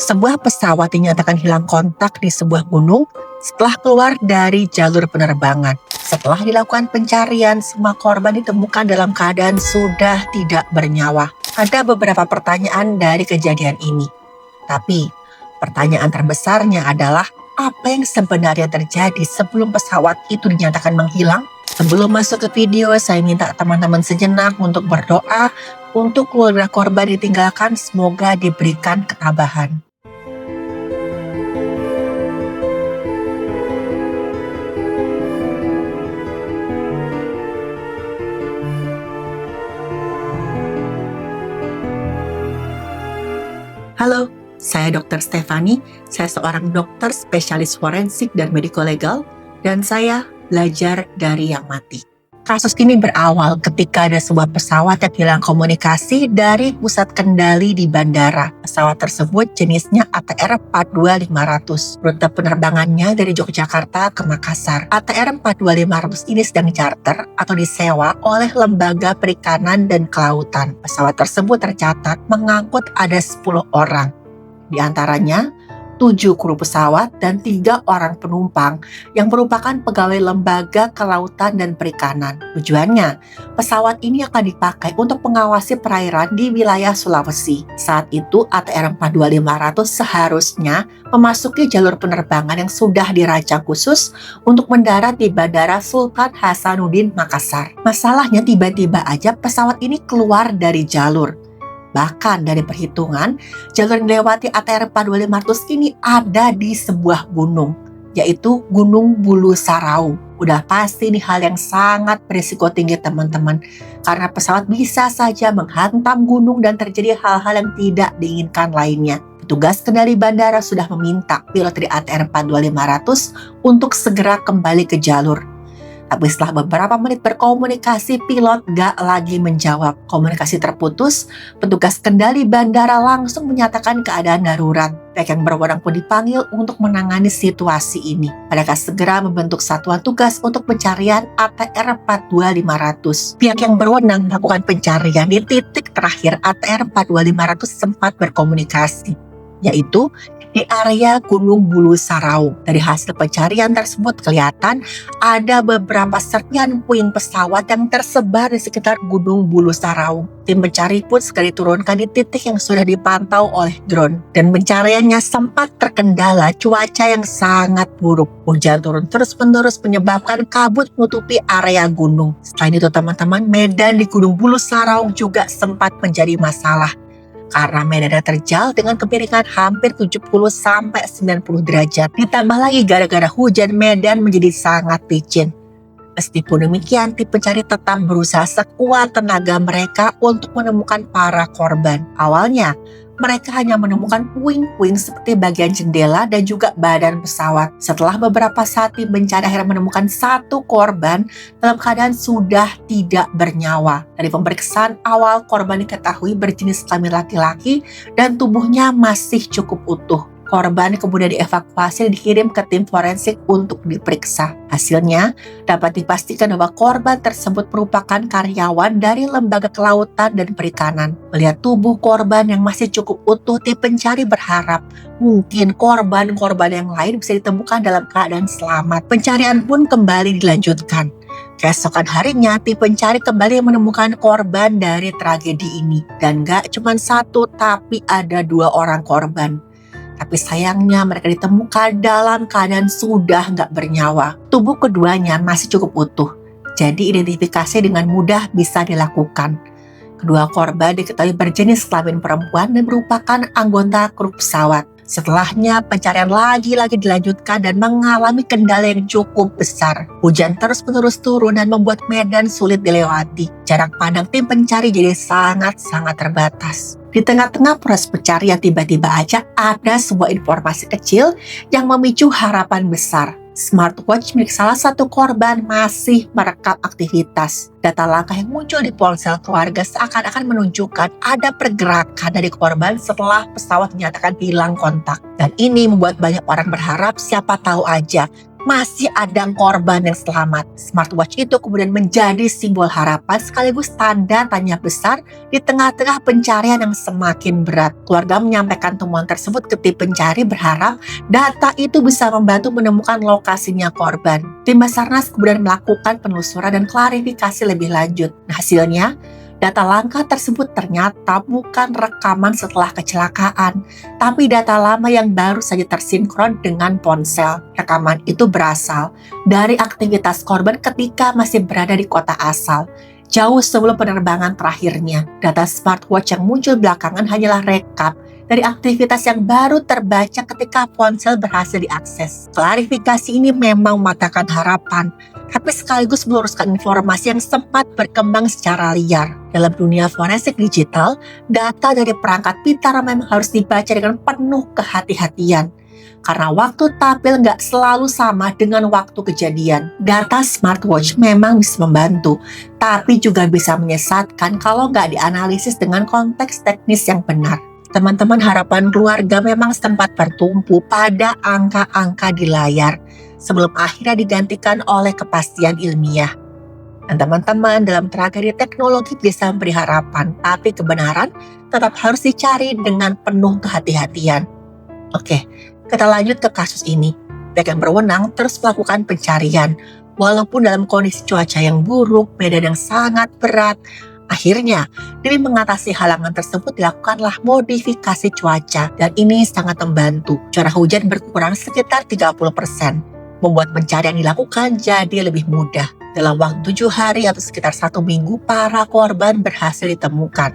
Sebuah pesawat dinyatakan hilang kontak di sebuah gunung setelah keluar dari jalur penerbangan. Setelah dilakukan pencarian, semua korban ditemukan dalam keadaan sudah tidak bernyawa. Ada beberapa pertanyaan dari kejadian ini. Tapi, pertanyaan terbesarnya adalah apa yang sebenarnya terjadi sebelum pesawat itu dinyatakan menghilang? Sebelum masuk ke video, saya minta teman-teman sejenak untuk berdoa untuk keluarga korban ditinggalkan, semoga diberikan ketabahan. Halo, saya Dr. Stefani. Saya seorang dokter spesialis forensik dan mediko-legal, dan saya belajar dari yang mati. Kasus ini berawal ketika ada sebuah pesawat yang hilang komunikasi dari pusat kendali di bandara. Pesawat tersebut jenisnya ATR 42500. Rute penerbangannya dari Yogyakarta ke Makassar. ATR 42500 ini sedang charter atau disewa oleh Lembaga Perikanan dan Kelautan. Pesawat tersebut tercatat mengangkut ada 10 orang. Di antaranya 7 kru pesawat dan 3 orang penumpang yang merupakan pegawai Lembaga Kelautan dan Perikanan. Tujuannya, pesawat ini akan dipakai untuk mengawasi perairan di wilayah Sulawesi. Saat itu ATR 42500 seharusnya memasuki jalur penerbangan yang sudah dirancang khusus untuk mendarat di Bandara Sultan Hasanuddin Makassar. Masalahnya tiba-tiba aja pesawat ini keluar dari jalur. Bahkan dari perhitungan, jalur yang dilewati ATR 42500 ini ada di sebuah gunung, yaitu Gunung Bulu Sarau. Udah pasti ini hal yang sangat berisiko tinggi teman-teman, karena pesawat bisa saja menghantam gunung dan terjadi hal-hal yang tidak diinginkan lainnya. Petugas kendali bandara sudah meminta pilot dari ATR 42500 untuk segera kembali ke jalur. Tapi setelah beberapa menit berkomunikasi, pilot gak lagi menjawab. Komunikasi terputus, petugas kendali bandara langsung menyatakan keadaan darurat. Pihak yang berwenang pun dipanggil untuk menangani situasi ini. Mereka segera membentuk satuan tugas untuk pencarian ATR 42500. Pihak yang berwenang melakukan pencarian di titik terakhir ATR 42500 sempat berkomunikasi, yaitu di area Gunung Bulu Sarau. Dari hasil pencarian tersebut kelihatan ada beberapa serpihan puing pesawat yang tersebar di sekitar Gunung Bulu Sarau. Tim pencari pun segera diturunkan di titik yang sudah dipantau oleh drone. Dan pencariannya sempat terkendala cuaca yang sangat buruk. Hujan turun terus-menerus menyebabkan kabut menutupi area gunung. Selain itu teman-teman, medan di Gunung Bulu Sarau juga sempat menjadi masalah. Karena medannya terjal dengan kemiringan hampir 70-90 derajat. Ditambah lagi gara-gara hujan, medan menjadi sangat licin. Meskipun demikian, tim pencari tetap berusaha sekuat tenaga mereka untuk menemukan para korban. Awalnya, mereka hanya menemukan puing-puing seperti bagian jendela dan juga badan pesawat. Setelah beberapa saat, tim pencari akhirnya menemukan 1 korban dalam keadaan sudah tidak bernyawa. Dari pemeriksaan awal, korban diketahui berjenis kelamin laki-laki dan tubuhnya masih cukup utuh. Korban kemudian dievakuasi dan dikirim ke tim forensik untuk diperiksa. Hasilnya dapat dipastikan bahwa korban tersebut merupakan karyawan dari Lembaga Kelautan dan Perikanan. Melihat tubuh korban yang masih cukup utuh, tim pencari berharap mungkin korban-korban yang lain bisa ditemukan dalam keadaan selamat. Pencarian pun kembali dilanjutkan. Keesokan harinya, tim pencari kembali menemukan korban dari tragedi ini. Dan gak cuma 1, tapi ada 2 orang korban. Tapi sayangnya mereka ditemukan dalam keadaan sudah nggak bernyawa. Tubuh keduanya masih cukup utuh, jadi identifikasi dengan mudah bisa dilakukan. Kedua korban diketahui berjenis kelamin perempuan dan merupakan anggota kru pesawat. Setelahnya pencarian lagi-lagi dilanjutkan dan mengalami kendala yang cukup besar. Hujan terus-menerus turun dan membuat medan sulit dilewati. Jarak pandang tim pencari jadi sangat-sangat terbatas. Di tengah-tengah proses pencarian tiba-tiba aja ada sebuah informasi kecil yang memicu harapan besar. Smartwatch milik salah satu korban masih merekam aktivitas. Data langkah yang muncul di ponsel keluarga seakan-akan menunjukkan ada pergerakan dari korban setelah pesawat dinyatakan hilang kontak. Dan ini membuat banyak orang berharap siapa tahu aja masih ada korban yang selamat. Smartwatch itu kemudian menjadi simbol harapan sekaligus tanda tanya besar di tengah-tengah pencarian yang semakin berat. Keluarga menyampaikan temuan tersebut ke tim pencari berharap data itu bisa membantu menemukan lokasinya korban. Tim Basarnas kemudian melakukan penelusuran dan klarifikasi lebih lanjut. Hasilnya, data langka tersebut ternyata bukan rekaman setelah kecelakaan, tapi data lama yang baru saja tersinkron dengan ponsel. Rekaman itu berasal dari aktivitas korban ketika masih berada di kota asal, jauh sebelum penerbangan terakhirnya. Data smartwatch yang muncul belakangan hanyalah rekap dari aktivitas yang baru terbaca ketika ponsel berhasil diakses. Klarifikasi ini memang mematahkan harapan, tapi sekaligus meluruskan informasi yang sempat berkembang secara liar. Dalam dunia forensik digital, data dari perangkat pintar memang harus dibaca dengan penuh kehati-hatian. Karena waktu tampil nggak selalu sama dengan waktu kejadian. Data smartwatch memang bisa membantu, tapi juga bisa menyesatkan kalau nggak dianalisis dengan konteks teknis yang benar. Teman-teman, harapan keluarga memang sempat bertumpu pada angka-angka di layar sebelum akhirnya digantikan oleh kepastian ilmiah. Dan teman-teman, dalam tragedi teknologi bisa memberi harapan, tapi kebenaran tetap harus dicari dengan penuh kehati-hatian. Oke, kita lanjut ke kasus ini. Pihak yang berwenang terus melakukan pencarian, walaupun dalam kondisi cuaca yang buruk, medan yang sangat berat. Akhirnya, demi mengatasi halangan tersebut dilakukanlah modifikasi cuaca, dan ini sangat membantu. Curah hujan berkurang sekitar 30%, membuat pencarian dilakukan jadi lebih mudah. Dalam waktu 7 hari atau sekitar 1 minggu, para korban berhasil ditemukan.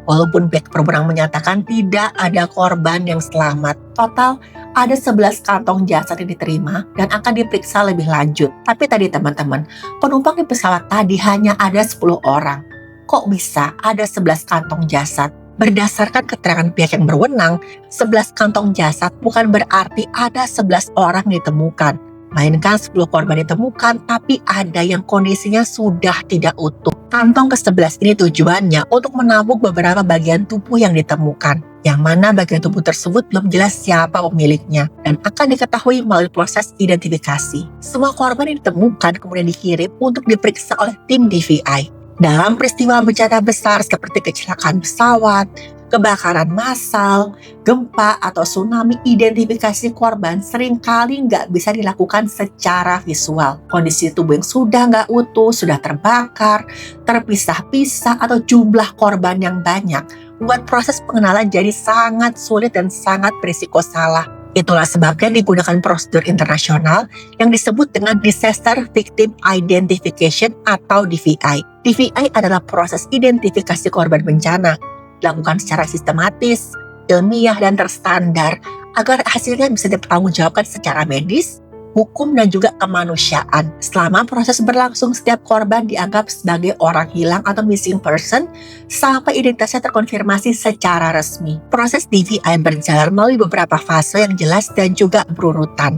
Walaupun pihak berwenang menyatakan tidak ada korban yang selamat. Total ada 11 kantong jasad yang diterima dan akan diperiksa lebih lanjut. Tapi tadi teman-teman, penumpang di pesawat tadi hanya ada 10 orang. Kok bisa ada 11 kantong jasad? Berdasarkan keterangan pihak yang berwenang, 11 kantong jasad bukan berarti ada 11 orang ditemukan. Melainkan 10 korban ditemukan, tapi ada yang kondisinya sudah tidak utuh. Kantong ke-11 ini tujuannya untuk menampung beberapa bagian tubuh yang ditemukan, yang mana bagian tubuh tersebut belum jelas siapa pemiliknya, dan akan diketahui melalui proses identifikasi. Semua korban yang ditemukan kemudian dikirim untuk diperiksa oleh tim DVI. Dalam peristiwa bencana besar seperti kecelakaan pesawat, kebakaran massal, gempa, atau tsunami, identifikasi korban seringkali nggak bisa dilakukan secara visual. Kondisi tubuh yang sudah nggak utuh, sudah terbakar, terpisah-pisah, atau jumlah korban yang banyak membuat proses pengenalan jadi sangat sulit dan sangat berisiko salah. Itulah sebabnya digunakan prosedur internasional yang disebut dengan Disaster Victim Identification atau DVI. DVI adalah proses identifikasi korban bencana, dilakukan secara sistematis, ilmiah, dan terstandar agar hasilnya bisa dipertanggungjawabkan secara medis, hukum, dan juga kemanusiaan. Selama proses berlangsung, setiap korban dianggap sebagai orang hilang atau missing person sampai identitasnya terkonfirmasi secara resmi. Proses DVI berjalan melalui beberapa fase yang jelas dan juga berurutan.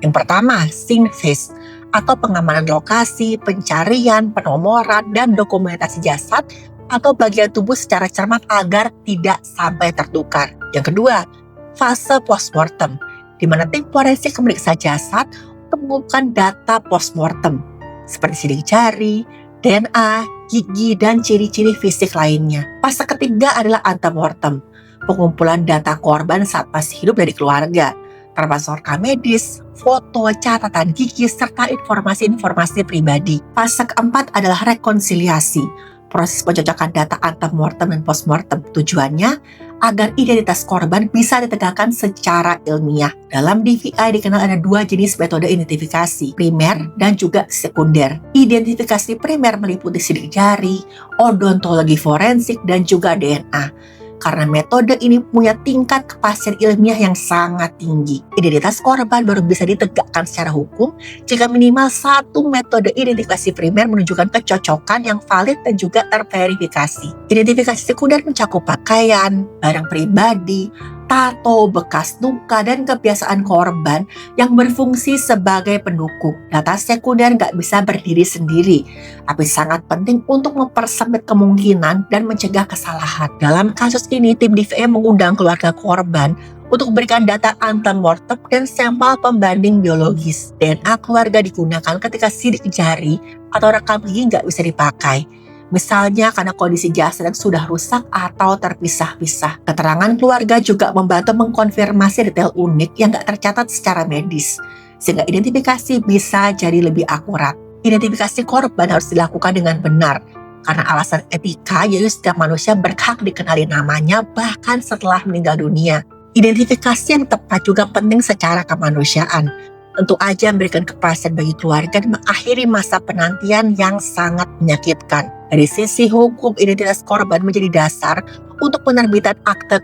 Yang pertama, scene phase atau pengamanan lokasi, pencarian, penomoran, dan dokumentasi jasad atau bagian tubuh secara cermat agar tidak sampai tertukar. Yang kedua, fase postmortem, di mana tim forensik memeriksa jasad untuk mengumpulkan data postmortem seperti sidik jari, DNA, gigi, dan ciri-ciri fisik lainnya. Fase ketiga adalah antemortem, pengumpulan data korban saat masih hidup dari keluarga, termasuk rekam medis, foto, catatan gigi, serta informasi-informasi pribadi. Fase keempat adalah rekonsiliasi, proses pencocokan data antemortem dan postmortem. Tujuannya agar identitas korban bisa ditegakkan secara ilmiah. Dalam DVI dikenal ada 2 jenis metode identifikasi, primer dan juga sekunder. Identifikasi primer meliputi sidik jari, odontologi forensik, dan juga DNA. Karena metode ini punya tingkat kepastian ilmiah yang sangat tinggi. Identitas korban baru bisa ditegakkan secara hukum jika minimal 1 metode identifikasi primer menunjukkan kecocokan yang valid dan juga terverifikasi. Identifikasi sekunder mencakup pakaian, barang pribadi, tato, bekas luka, dan kebiasaan korban yang berfungsi sebagai pendukung. Data sekunder nggak bisa berdiri sendiri, tapi sangat penting untuk mempersempit kemungkinan dan mencegah kesalahan. Dalam kasus ini, tim DVI mengundang keluarga korban untuk memberikan data antemortem dan sampel pembanding biologis. DNA keluarga digunakan ketika sidik jari atau rekam gigi nggak bisa dipakai. Misalnya karena kondisi jasad yang sudah rusak atau terpisah-pisah. Keterangan keluarga juga membantu mengkonfirmasi detail unik yang nggak tercatat secara medis, sehingga identifikasi bisa jadi lebih akurat. Identifikasi korban harus dilakukan dengan benar, karena alasan etika, yaitu setiap manusia berhak dikenali namanya bahkan setelah meninggal dunia. Identifikasi yang tepat juga penting secara kemanusiaan. Tentu aja memberikan kepastian bagi keluarga dan mengakhiri masa penantian yang sangat menyakitkan. Dari sisi hukum, identitas korban menjadi dasar untuk penerbitan akte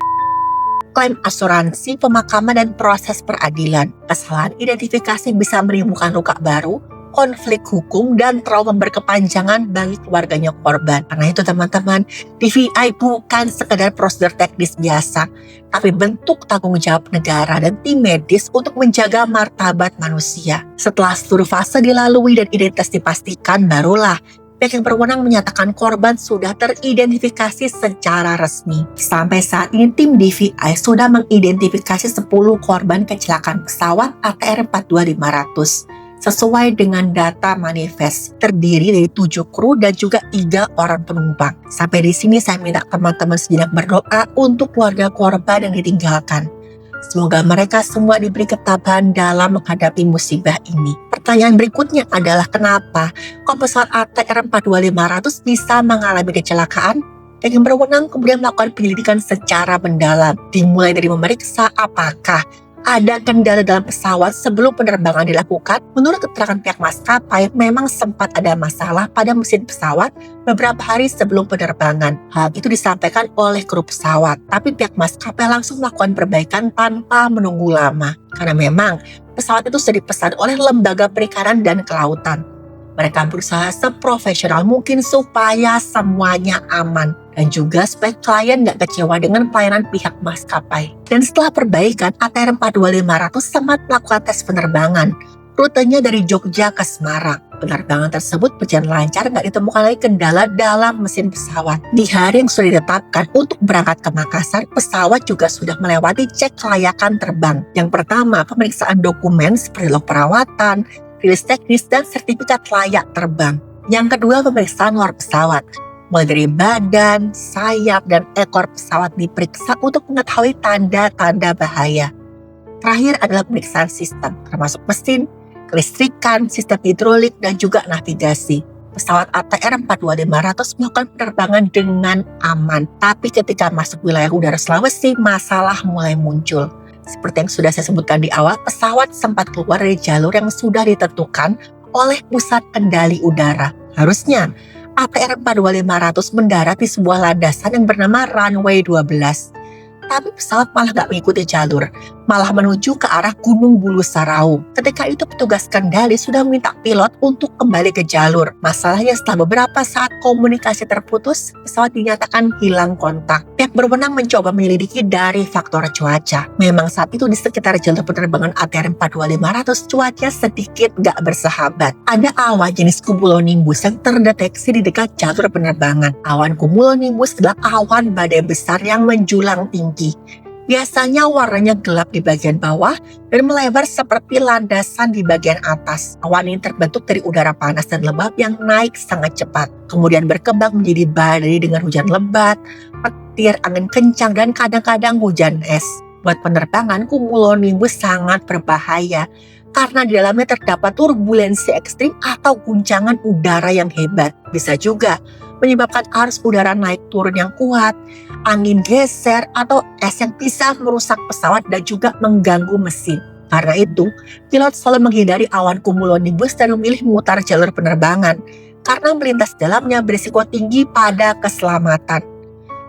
klaim asuransi, pemakaman, dan proses peradilan. Kesalahan identifikasi bisa menimbulkan luka baru, konflik hukum, dan trauma berkepanjangan bagi keluarganya korban. Karena itu teman-teman, DVI bukan sekedar prosedur teknis biasa, tapi bentuk tanggung jawab negara dan tim medis untuk menjaga martabat manusia. Setelah seluruh fase dilalui dan identitas dipastikan, barulah pihak yang berwenang menyatakan korban sudah teridentifikasi secara resmi. Sampai saat ini tim DVI sudah mengidentifikasi 10 korban kecelakaan pesawat ATR 42500. Sesuai dengan data manifest, terdiri dari 7 kru dan juga 3 orang penumpang. Sampai di sini saya minta teman-teman sejenak berdoa untuk keluarga korban yang ditinggalkan. Semoga mereka semua diberi ketabahan dalam menghadapi musibah ini. Pertanyaan berikutnya adalah kenapa kok pesawat ATR 42500 bisa mengalami kecelakaan? Yang berwenang kemudian melakukan penyelidikan secara mendalam, dimulai dari memeriksa apakah ada kendala dalam pesawat sebelum penerbangan dilakukan. Menurut keterangan pihak maskapai, memang sempat ada masalah pada mesin pesawat beberapa hari sebelum penerbangan. Hal itu disampaikan oleh kru pesawat, tapi pihak maskapai langsung melakukan perbaikan tanpa menunggu lama. Karena memang pesawat itu sudah dipesan oleh Lembaga Perikanan dan Kelautan. Mereka berusaha seprofesional mungkin supaya semuanya aman. Dan juga supaya klien nggak kecewa dengan pelayanan pihak maskapai. Dan setelah perbaikan, ATR 42500 sempat melakukan tes penerbangan. Rutenya dari Jogja ke Semarang. Penerbangan tersebut berjalan lancar, nggak ditemukan lagi kendala dalam mesin pesawat. Di hari yang sudah ditetapkan untuk berangkat ke Makassar, pesawat juga sudah melewati cek kelayakan terbang. Yang pertama, pemeriksaan dokumen seperti log perawatan, rilis teknis, dan sertifikat layak terbang. Yang kedua, pemeriksaan luar pesawat. Mulai dari badan, sayap, dan ekor pesawat diperiksa untuk mengetahui tanda-tanda bahaya. Terakhir adalah pemeriksaan sistem, termasuk mesin, kelistrikan, sistem hidrolik, dan juga navigasi. Pesawat ATR 42500 melakukan penerbangan dengan aman. Tapi ketika masuk wilayah udara Sulawesi, masalah mulai muncul. Seperti yang sudah saya sebutkan di awal, pesawat sempat keluar dari jalur yang sudah ditentukan oleh pusat kendali udara. Harusnya ATR 42500 mendarat di sebuah landasan yang bernama runway 12. Tapi pesawat malah gak mengikuti jalur, malah menuju ke arah Gunung Bulu Sarau. Ketika itu petugas kendali sudah meminta pilot untuk kembali ke jalur. Masalahnya setelah beberapa saat komunikasi terputus, pesawat dinyatakan hilang kontak. Pihak berwenang mencoba menyelidiki dari faktor cuaca. Memang saat itu di sekitar jalur penerbangan ATR 42500 cuaca sedikit gak bersahabat. Ada awan jenis cumulonimbus yang terdeteksi di dekat jalur penerbangan. Awan cumulonimbus adalah awan badai besar yang menjulang tinggi. Biasanya warnanya gelap di bagian bawah dan melebar seperti landasan di bagian atas. Awan ini terbentuk dari udara panas dan lembab yang naik sangat cepat. Kemudian berkembang menjadi badai dengan hujan lebat, petir, angin kencang, dan kadang-kadang hujan es. Buat penerbangan, cumulonimbus sangat berbahaya karena di dalamnya terdapat turbulensi ekstrim atau guncangan udara yang hebat. Bisa juga menyebabkan arus udara naik turun yang kuat, angin geser, atau es yang bisa merusak pesawat dan juga mengganggu mesin. Karena itu, pilot selalu menghindari awan cumulonimbus dan memilih memutar jalur penerbangan karena melintas dalamnya berisiko tinggi pada keselamatan.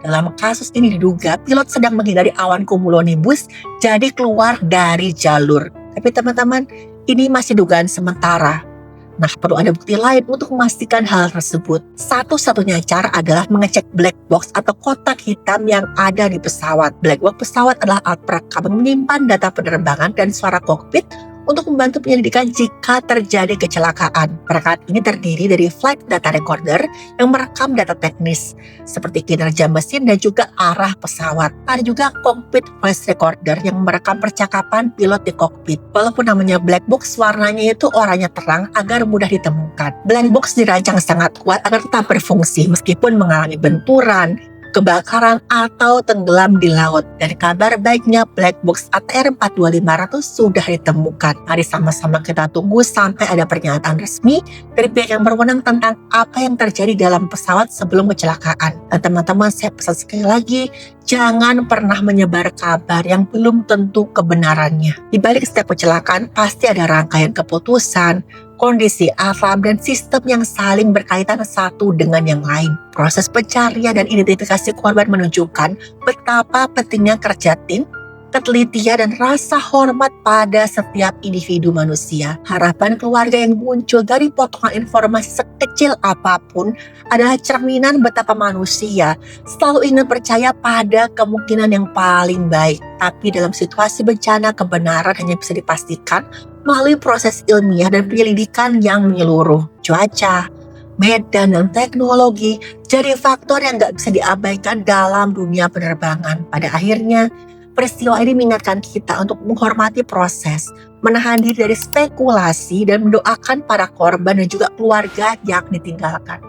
Dalam kasus ini diduga pilot sedang menghindari awan cumulonimbus jadi keluar dari jalur. Tapi teman-teman, ini masih dugaan sementara. Nah, perlu ada bukti lain untuk memastikan hal tersebut. Satu-satunya cara adalah mengecek black box atau kotak hitam yang ada di pesawat. Black box pesawat adalah alat perekam yang menyimpan data penerbangan dan suara kokpit untuk membantu penyelidikan jika terjadi kecelakaan. Perangkat ini terdiri dari flight data recorder yang merekam data teknis seperti kinerja mesin dan juga arah pesawat. Ada juga cockpit voice recorder yang merekam percakapan pilot di kokpit. Walaupun namanya black box, warnanya itu oranye terang agar mudah ditemukan. Black box dirancang sangat kuat agar tetap berfungsi meskipun mengalami benturan, kebakaran, atau tenggelam di laut. Dan kabar baiknya black box ATR 42500 sudah ditemukan. Mari sama-sama kita tunggu sampai ada pernyataan resmi dari pihak yang berwenang tentang apa yang terjadi dalam pesawat sebelum kecelakaan. Dan teman-teman, saya pesan sekali lagi, jangan pernah menyebar kabar yang belum tentu kebenarannya. Di balik setiap kecelakaan pasti ada rangkaian keputusan, kondisi alam, dan sistem yang saling berkaitan satu dengan yang lain. Proses pencarian dan identifikasi korban menunjukkan betapa pentingnya kerja tim, ketelitian, dan rasa hormat pada setiap individu manusia. Harapan keluarga yang muncul dari potongan informasi sekecil apapun adalah cerminan betapa manusia selalu ingin percaya pada kemungkinan yang paling baik. Tapi dalam situasi bencana, kebenaran hanya bisa dipastikan melalui proses ilmiah dan penyelidikan yang menyeluruh. Cuaca, medan, dan teknologi jadi faktor yang gak bisa diabaikan dalam dunia penerbangan. Pada akhirnya, peristiwa ini mengingatkan kita untuk menghormati proses, menahan diri dari spekulasi, dan mendoakan para korban dan juga keluarga yang ditinggalkan.